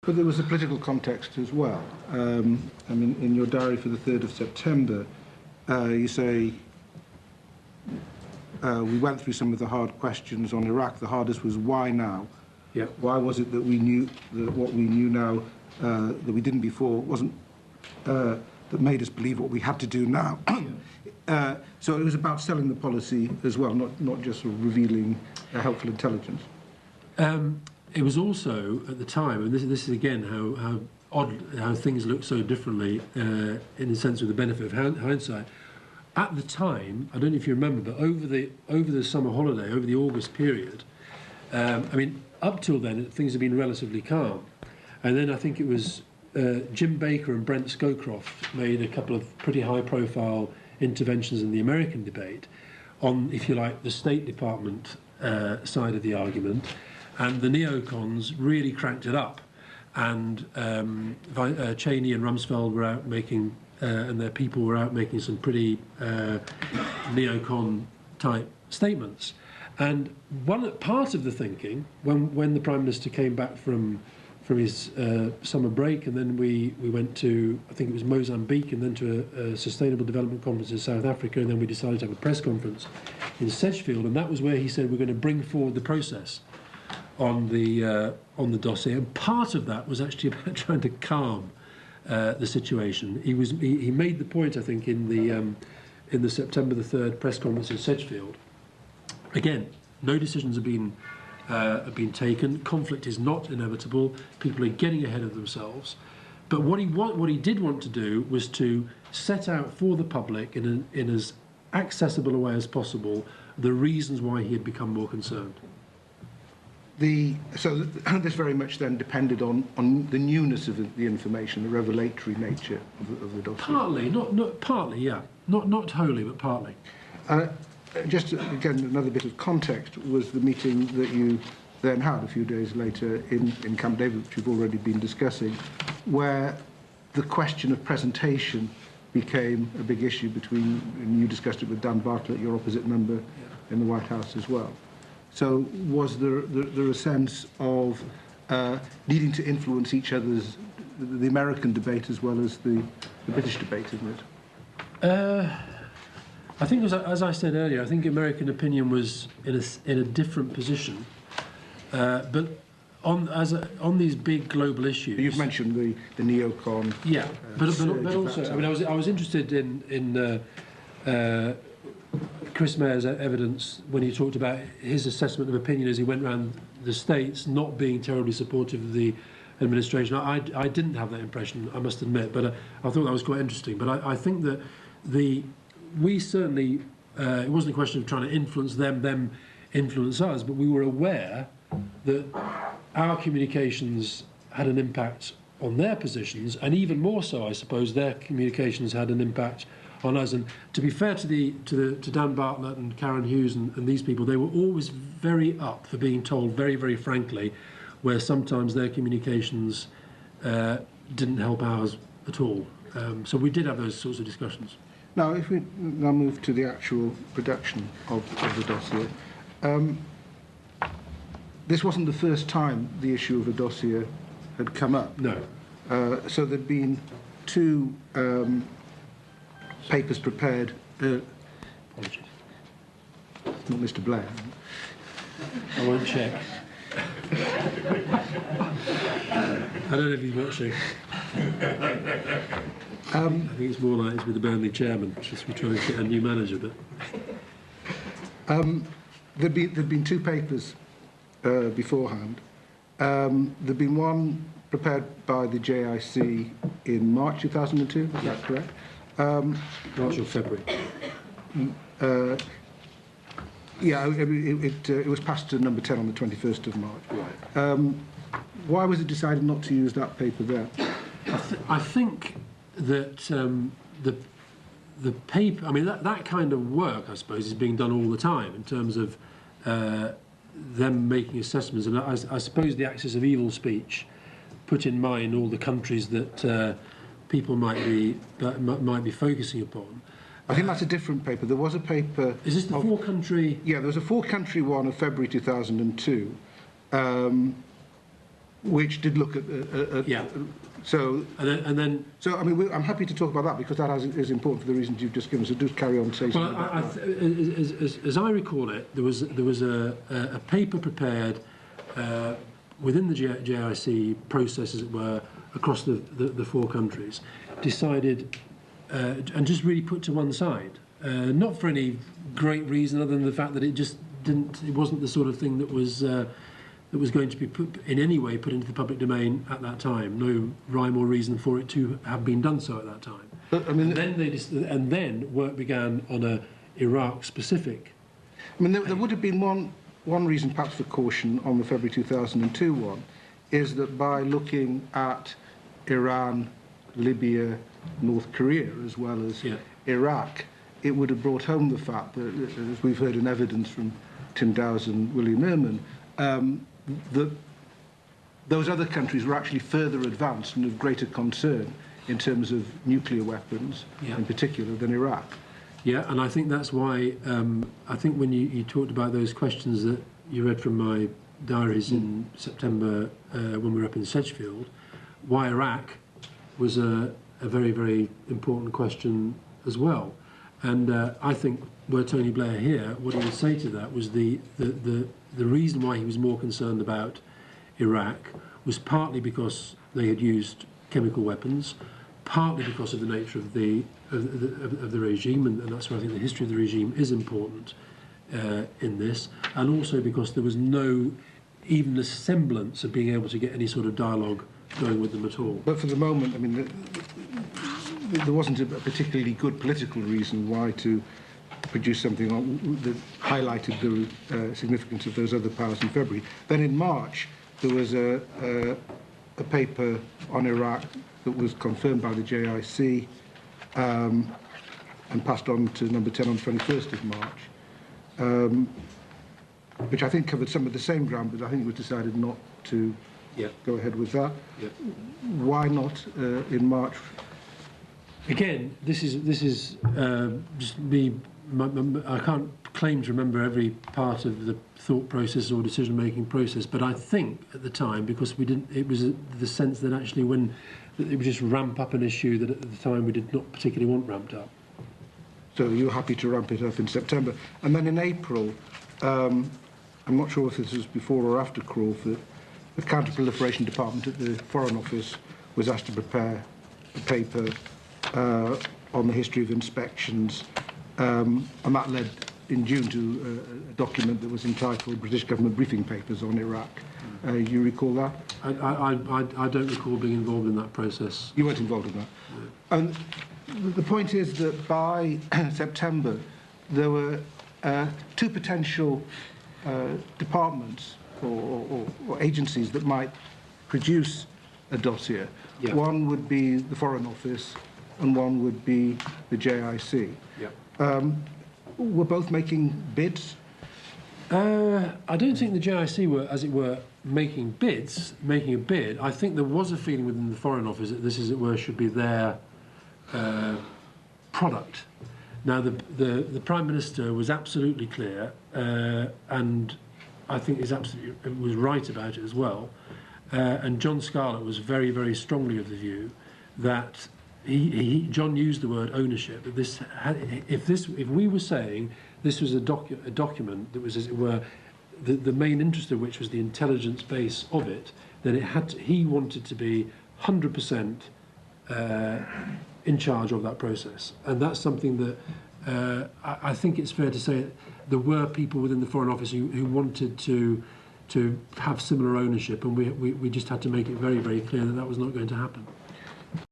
But there was a political context as well. I mean, in your diary for the 3rd of September, you say, we went through some of the hard questions on Iraq. The hardest was why now? Yeah. Why was it that we knew that what we knew now that we didn't before wasn't that made us believe what we had to do now? So it was about selling the policy as well, not just sort of revealing helpful intelligence. It was also at the time, and this is again how odd how things look so differently in the sense of the benefit of hindsight. At the time, I don't know if you remember, but over the summer holiday, over the August period, I mean, up till then things had been relatively calm, and then I think it was Jim Baker and Brent Scowcroft made a couple of pretty high-profile interventions in the American debate on, if you like, the State Department side of the argument, and the neocons really cranked it up, and Cheney and Rumsfeld were out making, and their people were out making some pretty neocon-type statements. And part of the thinking, when the Prime Minister came back from his summer break, and then we went to, I think it was Mozambique, and then to a Sustainable Development Conference in South Africa, and then we decided to have a press conference in Sedgefield, and that was where he said we're going to bring forward the process on the dossier. And part of that was actually about trying to calm the situation. He made the point, I think, in the September the 3rd press conference in Sedgefield. Again, no decisions have been taken. Conflict is not inevitable. People are getting ahead of themselves. But what he did want to do was to set out for the public in as accessible a way as possible the reasons why he had become more concerned. So this very much then depended on the newness of the information, the revelatory nature of the dossier. Partly, not partly, yeah, not wholly, but partly. Just again, another bit of context was the meeting that you then had a few days later in Camp David, which we've already been discussing, where the question of presentation became a big issue between, and you discussed it with Dan Bartlett, your opposite member in the White House as well. So was there a sense of needing to influence each other's, the American debate as well as the British debate, isn't it? I think, as I said earlier, I think American opinion was in a different position, but on these big global issues. You've mentioned the neocon. Yeah, but also, I mean, I was interested in Chris Mayer's evidence when he talked about his assessment of opinion as he went around the States not being terribly supportive of the administration. I didn't have that impression, I must admit, but I thought that was quite interesting. But I think that we certainly, it wasn't a question of trying to influence them influence us, but we were aware that our communications had an impact on their positions, and even more so, I suppose, their communications had an impact on us. And to be fair to Dan Bartlett and Karen Hughes and these people, they were always very up for being told very, very frankly, where sometimes their communications didn't help ours at all. So we did have those sorts of discussions. Now, if we now move to the actual production of the dossier, this wasn't the first time the issue of a dossier had come up. No. So there'd been two papers prepared. Apologies. Not Mr. Blair. I won't check. I don't know if he's watching. I think it's more like it's with the Burnley chairman, just we're trying to get a new manager. But There'd been two papers beforehand. There'd been one prepared by the JIC in March 2002. Is that correct? March or February. Yeah, it was passed to number 10 on the 21st of March. Right. Why was it decided not to use that paper there? I think that the paper, I mean, that kind of work, I suppose, is being done all the time in terms of them making assessments. And I suppose the axis of evil speech put in mind all the countries that people might be focusing upon. I think that's a different paper. There was a paper... Is this the four-country... Yeah, there was a four-country one of February 2002. which did look at Yeah. so And then so I mean I'm happy to talk about that because that is important for the reasons you've just given. So do carry on saying well, something about that. as I recall it, there was a paper prepared within the JIC process, as it were, across the four countries, decided and just really put to one side, not for any great reason other than the fact that it just didn't. It wasn't the sort of thing that was going to be put in any way put into the public domain at that time. No rhyme or reason for it to have been done so at that time. But, I mean, and then work began on a Iraq-specific. I mean, there would have been one reason perhaps for caution on the February 2002 one, is that by looking at Iran, Libya, North Korea, as well as Iraq, it would have brought home the fact that, as we've heard in evidence from Tim Dowes and William Ehrman, that those other countries were actually further advanced and of greater concern in terms of nuclear weapons, in particular, than Iraq. Yeah, and I think that's why, I think when you talked about those questions that you read from my diaries in September when we were up in Sedgefield, why Iraq was a very, very important question as well. And I think were Tony Blair here, what he would say to that was the reason why he was more concerned about Iraq was partly because they had used chemical weapons, partly because of the nature of the regime, and that's why I think the history of the regime is important in this, and also because there was no even a semblance of being able to get any sort of dialogue going with them at all. But for the moment, I mean, there wasn't a particularly good political reason why to produce something that highlighted the significance of those other powers in February. Then in March, there was a paper on Iraq that was confirmed by the JIC and passed on to number 10 on the 21st of March, which I think covered some of the same ground, but I think it was decided not to go ahead with that. Why not in March? Again, this is just me. I can't claim to remember every part of the thought process or decision-making process, but I think at the time, because we didn't, it was the sense that actually when it would just ramp up an issue that at the time we did not particularly want ramped up. So you were happy to ramp it up in September, and then in April, I'm not sure if this was before or after Crawford, the Counter-Proliferation Department at the Foreign Office was asked to prepare a paper on the history of inspections, and that led in June to a document that was entitled British Government Briefing Papers on Iraq. You recall that? I don't recall being involved in that process. You weren't involved in that. And the point is that by September, there were two potential departments or agencies that might produce a dossier. Yeah. One would be the Foreign Office and one would be the JIC. Yeah. Were both making bids? I don't think the JIC were, as it were, making a bid. I think there was a feeling within the Foreign Office that this, as it were, should be their product. Now, the Prime Minister was absolutely clear, and I think was right about it as well. And John Scarlett was very, very strongly of the view that John used the word ownership. That if we were saying this was a document that was, as it were, the main interest of which was the intelligence base of it, then he wanted to be 100% in charge of that process, and that's something that I think it's fair to say there were people within the Foreign Office who wanted to have similar ownership, and we just had to make it very, very clear that that was not going to happen.